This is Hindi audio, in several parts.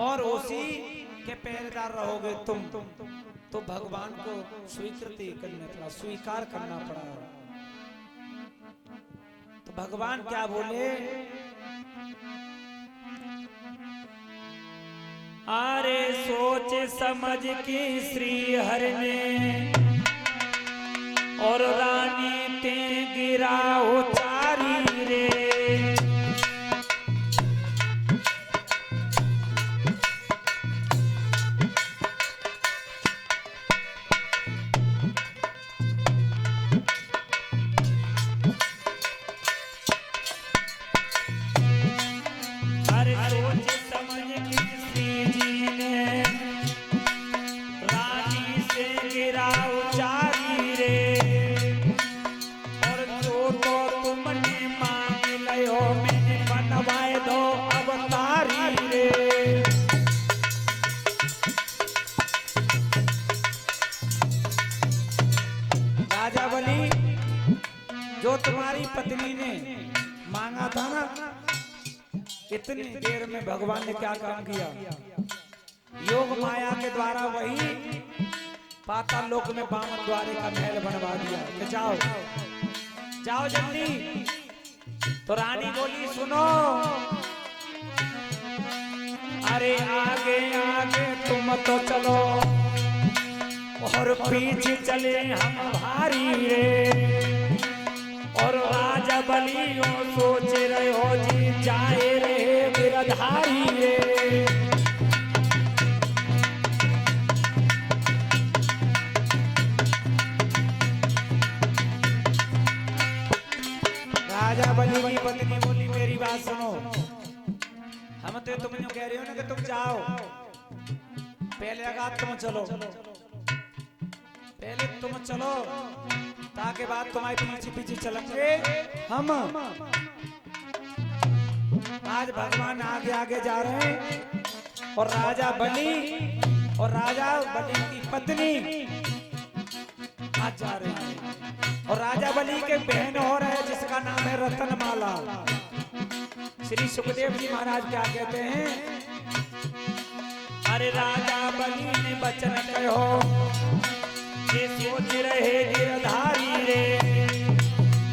और उसी के पहरेदार रहोगे तुम, तो भगवान को स्वीकृति करना पड़ा, स्वीकार करना पड़ा। तो भगवान क्या बोले, अरे सोच समझ की श्री हरि ने और रानी ते गिरा उचारी रे। अरे सोच समझ की श्री जी ने रानी से गिरा उचारी रे। और जो तो तुमने मांग लियो मैंने बनवाए दो अवतारी रे। राजा बलि, जो तुम्हारी पत्नी ने मांगा था ना, इतनी देर में भगवान ने क्या काम किया, योग माया के द्वारा वही पाताल लोक में बामन द्वारे का महल बनवा दिया कि जाओ जाओ जल्दी। तो रानी बोली सुनो, अरे आगे आगे तुम तो चलो और पीछे चले हम भारी रे। और राजा बलियो सोच रहे हो जी जाए रे गिरधारी रे। राजा बलि की पत्नी बोली मेरी बात सुनो, हम तो तुम जो कह रहे हो ना कि तुम जाओ, पहले लगा तुम चलो, पहले तुम चलो ताकि बाद तुम्हारे पीछे पीछे चलेंगे हम। आज भगवान आगे आगे जा रहे हैं और राजा बलि और राजा बलि की पत्नी आज जा रहे हैं। और राजा बलि के बहन हो रहे हैं जिसका नाम है रतनमाला। श्री सुखदेव जी महाराज क्या कहते हैं, अरे राजा बलि ने वचन कहो ये सोच रहे गिरधारी रे।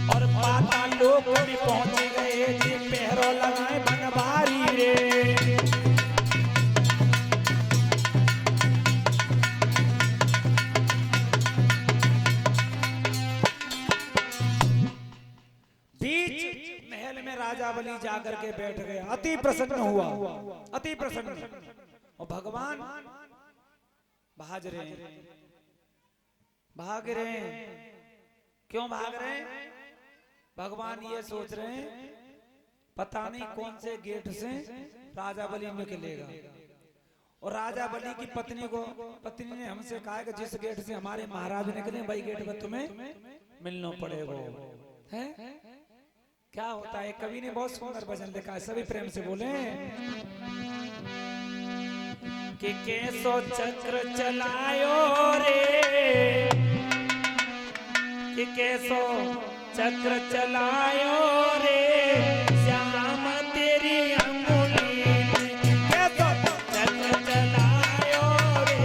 और पाताल लोक में पहुंच गए जी पहरो लगाए बनवारी रे। बीच महल में राजा बलि जाकर के बैठ गया, अति प्रसन्न हुआ, अति प्रसन्न। और भगवान भाग रहे हैं, भाग रहे हैं। क्यों भाग रहे हैं? भगवान ये सोच रहे हैं पता नहीं कौन से गेट से राजा बलि निकलेगा। और राजा बलि की पत्नी ने हमसे कहा कि जिस गेट से हमारे महाराज निकले वही गेट पर तुम्हें मिलना पड़ेगा। है क्या होता है, कवि ने बहुत सुंदर भजन लिखा है, सभी प्रेम से बोले कि कैसो चक्र चलायो रे, कि कैसो चक्र चलायो रे श्याम तेरी अंगुली में। कैसो चक्र चलायो रे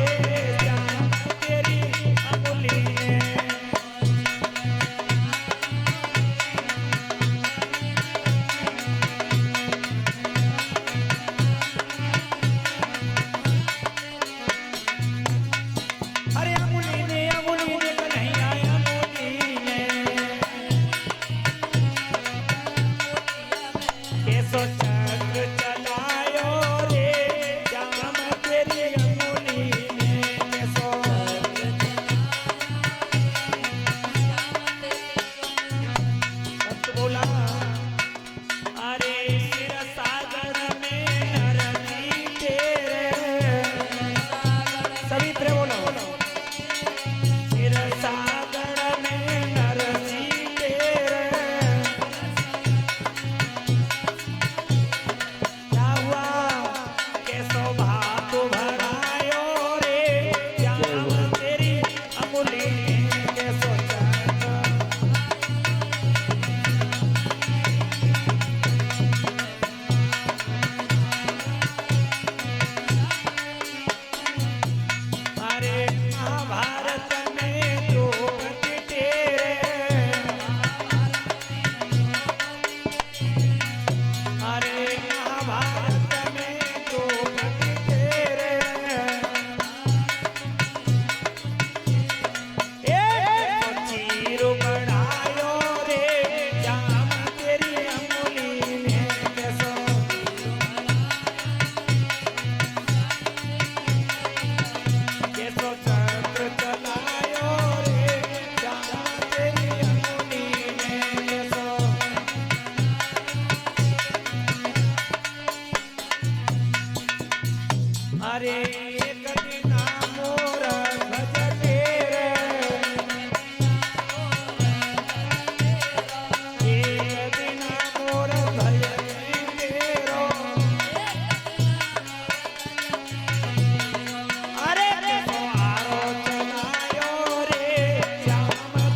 श्याम तेरी अंगुली में। अरे अंगुली ने कन्हैया अंगुली ने अरे एक दिन मोर भजते रे, एक दिन मोर भजते रो, अरे आरो चलायो रे श्याम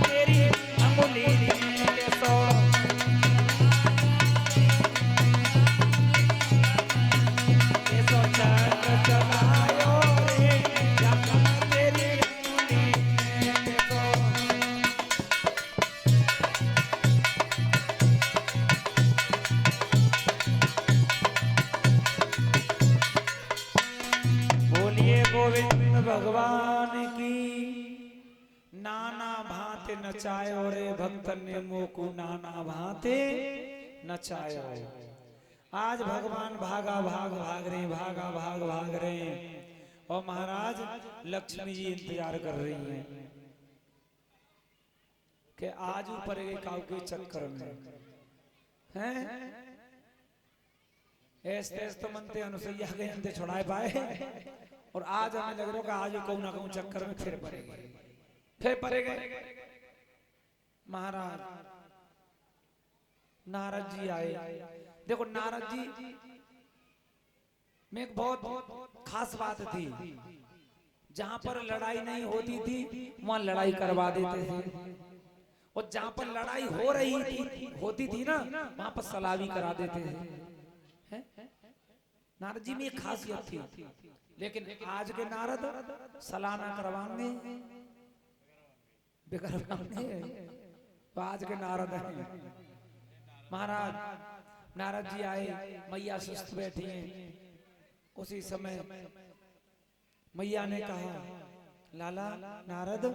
तेरी अंगुली के सो, चलायो रे श्याम तेरी अंगुली के सो। बोलिए गोविंद भगवान की। नाना भांति नचायो रे भक्तन ने मोकू नाना भांति नचायो। आज भगवान भागा भाग भाग रहे, भागा भाग भाग रहे हैं और महाराज लक्ष्मी जी इंतजार कर रही हैं कि आज ऊपर गए काऊ के चक्कर में हैं। ऐसे तो मनते अनुसैया के अंते छुड़ाए पाए और आज हमें लग रहा है कि आज कहूं ना कहूं चक्कर में फिर पड़े गए। महाराज नारद जी आए। देखो नारद जी में एक बहुत खास बात थी, जहां पर लड़ाई नहीं होती थी वहां लड़ाई करवा देते थे, और जहां पर लड़ाई हो रही थी होती थी ना वहां पर सलामी करा देते थे। नारद जी में एक खासियत थी, लेकिन आज के नारद सलाना करवाएंगे बेकरवाएंगे, तो आज के नारद हैं। महाराज नारद जी आए, मैया सुस्त बैठी हैं। उसी समय मैया ने कहा, लाला नारद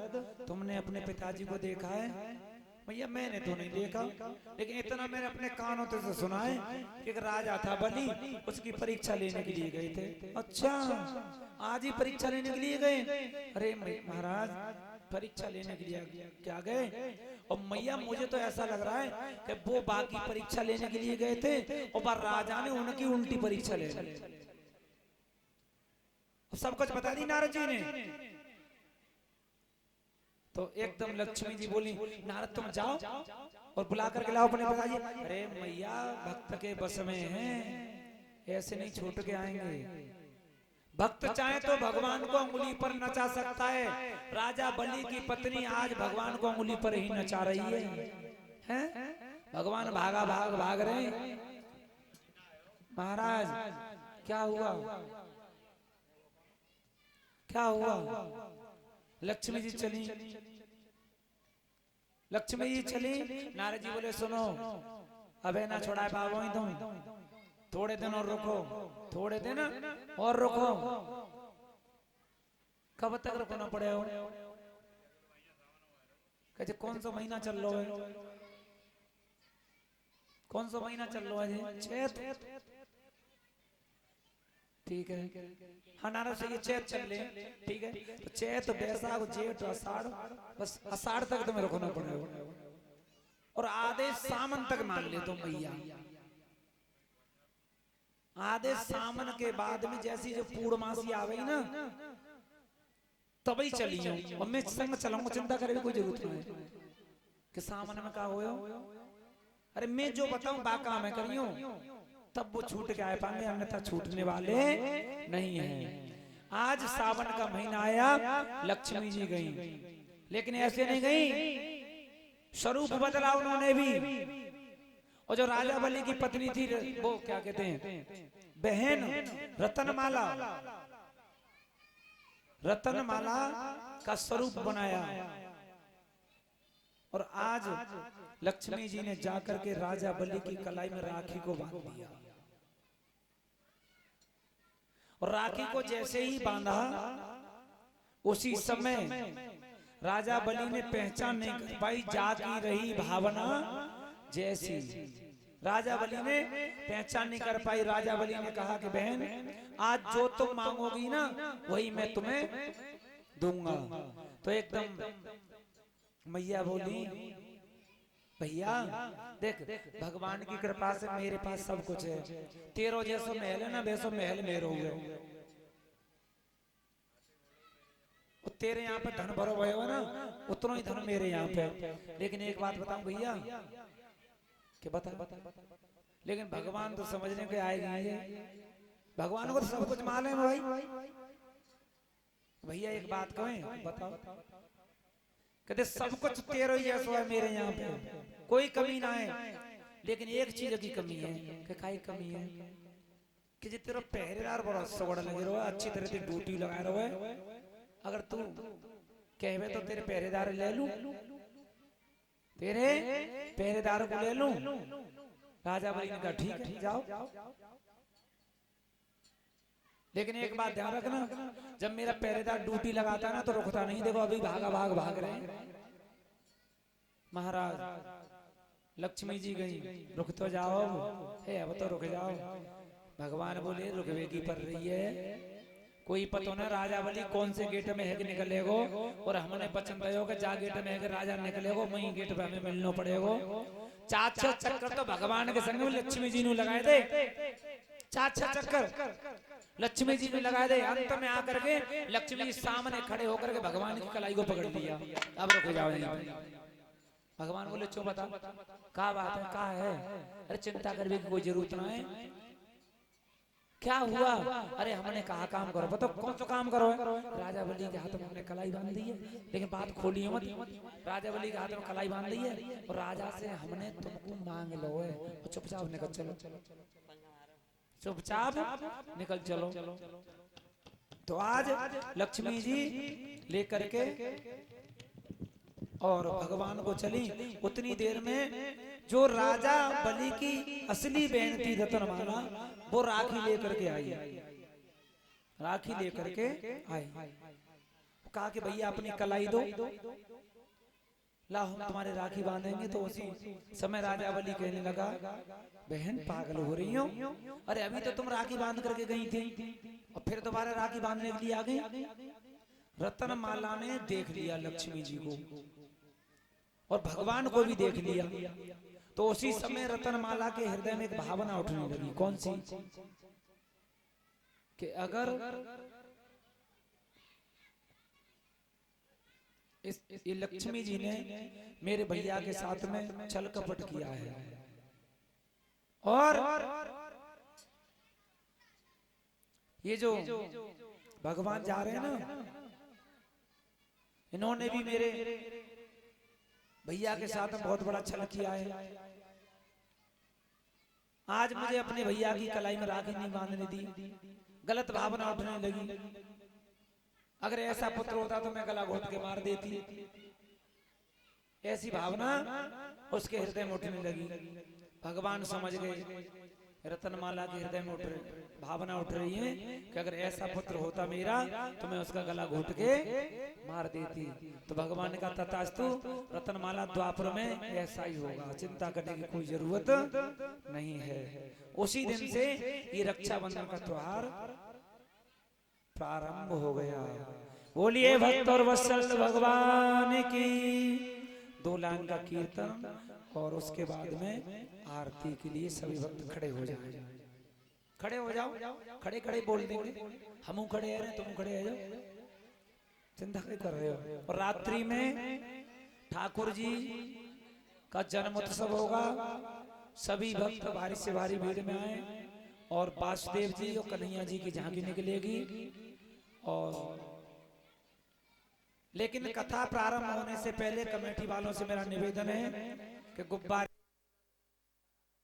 तुमने अपने पिताजी को देखा है? भैया मैंने तो नहीं देखा, लेकिन इतना मैंने अपने कानों से सुना है कि एक राजा था बलि, उसकी परीक्षा लेने के लिए गए थे। अच्छा आज ही परीक्षा लेने के लिए गए? अरे महाराज परीक्षा लेने के लिए क्या गए? और मैया मुझे तो ऐसा लग रहा है कि वो बाकी परीक्षा लेने के लिए गए थे और राजा ने उनकी उल्टी परीक्षा ले ली। सब कुछ बता दी नारद जी ने। तो एकदम लक्ष्मी जी बोली, नारद तुम जाओ और बुला करके लाओ अपने पिताजी। अरे मैया भक्त के बस में हैं, ऐसे नहीं छूट के आएंगे। भक्त चाहे तो भगवान को अंगुली पर नचा सकता है। राजा बलि की पत्नी आज भगवान को अंगुली पर ही नचा रही है? भगवान भागा भाग भाग रहे। महाराज क्या हुआ? क्या हुआ? लक्ष्मी जी चली, लक्ष्मी जी चली। नारद जी बोले सुनो, अबे ना छोड़ा बाबू ही तुम, थोड़े दिन और रुको, थोड़े दिन और रुको। कब तक रुकना पड़े हो? कहते कौन सा महीना चल रहा है? कौन सा महीना चल रहा है? चैत। ठीक है, हाँ नारद से ये चैत चल रहे, ठीक है। तो चैत बैसाख जेठ आषाढ़, बस आषाढ़ तक तुम्हें रुकना पड़ेगा, और आधे सावन तक मान ले तुम भैया। आधे सावन के बाद में जैसी जो पूर्णमासी आ गई ना तभी चलियो, और मैं संग चलाऊंगा, चिंता करे कोई जरूरत नहीं है कि सावन में क्या होयो। अरे मैं जो बताऊं बाका मैं करियो, तब वो छूट के आए पाएंगे, अन्यथा छूटने वाले नहीं है। आज सावन का महीना आया, लक्ष्मी जी गई, लेकिन ऐसे नहीं गई, स्वरूप बदला उन्होंने भी। और जो राजा बलि की पत्नी थी, वो क्या कहते हैं, बहन रतनमाला, रतनमाला का स्वरूप बनाया। और आज लक्ष्मी जी ने जाकर के राजा बलि की कलाई में राखी को बांध दिया, और राखी को जैसे ही बांधा उसी समय राजा बलि ने पहचान नहीं कर पाई, जागी रही भावना जैसी। राजा बलि ने पहचान नहीं कर पाई। राजा बलि ने कहा कि बहन आज जो तुम मांगोगी ना वही मैं तुम्हें दूंगा। तो एकदम मैया बोली, भैया देख भगवान की कृपा से मेरे पास सब कुछ है, तेरो जैसो महल है ना वैसो महल मेरो है। तेरे यहाँ पे धन भरो भयो है ना, उतना ही धन मेरे यहाँ पे। लेकिन एक बात बताऊं भैया, कि बता, लेकिन भगवान तो समझने के आएगी, भगवान को तो सब कुछ मालूम है भाई। भैया एक बात कहें, बताओ, कहते सब कुछ तेरा ही है, मेरे यहाँ पे कोई कमी ना है, लेकिन एक चीज की कमी है। कि काई कमी है? कि जो तेरा पहरेदार बड़ा सगड़ लगे रहो, अच्छी तरह से ड्यूटी लगाए रहो, अगर तू कहवे तो तेरे पहरेदार ले लूं, तेरे पहरेदार को ले लूं। राजा बलि ने कहा ठीक है जाओ, लेकिन एक बात ध्यान रखना, जब मेरा पहरेदार ड्यूटी लगाता है ना तो रुकता नहीं। देखो अभी भाग रहे हैं महाराज, लक्ष्मी जी गई, रुक तो जाओ, है अब तो रुक जाओ। भगवान बोले रुकवेगी पड़ रही है, कोई पता ना राजा बलि कौन से गेट में है कि निकलेगो, और हमने वचन दियो कि जा गेट में है कि राजा निकलेगो, वही गेट पे हमें मिलना पड़ेगो। 4-6 चक्कर तो भगवान के संग में लक्ष्मी जी ने लगाए थे, 4-6 चक्कर लक्ष्मी जी ने लगाए थे। अंत में आकर के लक्ष्मी जी सामने खड़े होकर के भगवान की कलाई को पकड़ लिया। अब रुक जाओ। भगवान बोले चो बता क्या बात है, क्या है? अरे चिंता करने की कोई जरूरत ना है, क्या हुआ? अरे हमने कहा काम करो, बताओ कौन सा काम करो? राजा बलि के हाथ में हमने कलाई बांध दी है, लेकिन बात खोली मत। राजा बलि के हाथ में कलाई बांध दी है और राजा से हमने तुमको मांग लो है, चुपचाप निकल चलो, चुपचाप निकल चलो। तो आज लक्ष्मी जी लेकर के और भगवान को चली। उतनी देर में जो राजा बलि की असली बहन थी रतनमाला, वो राखी लेकर के आई, राखी लेकर के आई। कहा कि भैया अपनी कलाई दो, ला हम तुम्हारे राखी बांधेंगे। तो उसी समय राजा बलि कहने लगा बहन पागल हो रही हो, अरे अभी तो तुम राखी बांध करके गई थी और फिर दोबारा राखी बांधने के लिए आ गई। रतनमाला ने देख लिया लक्ष्मी जी को और भगवान को भी देख लिया। तो उसी समय रतनमाला के हृदय में एक भावना उठने लगी। कौन सी? कि अगर ये लक्ष्मी जी ने मेरे भैया के साथ में छल कपट किया है और ये जो भगवान जा रहे हैं ना, इन्होंने भी मेरे भैया के साथ में बहुत बड़ा छल किया है। आज मुझे अपने भैया की कलाई में राखी नहीं बांधने दी, गलत भावना उठने लगी। अगर ऐसा पुत्र होता तो मैं गला घोट के मार देती। ऐसी भावना उसके हृदय में उठने लगी। भगवान समझ गए रतनमाला के हृदय में भावना उठ रही है कि अगर ऐसा पुत्र होता मेरा तो मैं उसका गला घोट के मार देती। तो भगवान ने कहा तथास्तु, रतनमाला द्वापर में ऐसा ही होगा, चिंता करने की कोई जरूरत नहीं है। उसी दिन से ये रक्षाबंधन का त्योहार प्रारंभ हो गया। बोलिए भक्त और वत्सल भगवान की। 2 लाइन का कीर्तन और उसके बाद में आरती के लिए सभी भक्त खड़े हो जाए। खड़े हो जाओ, खड़े खड़े बोल देंगे, हम खड़े हैं तुम खड़े हो जाओ, चिंता क्यों कर रहे हो। और रात्रि में ठाकुर जी का जन्म उत्सव होगा। सभी भक्त भारी से भारी भीड़ में आए और वासुदेव जी और कन्हैया जी की झांकी निकलेगी। और लेकिन कथा प्रारंभ होने से पहले कमेटी वालों से मेरा निवेदन है कि गुब्बारे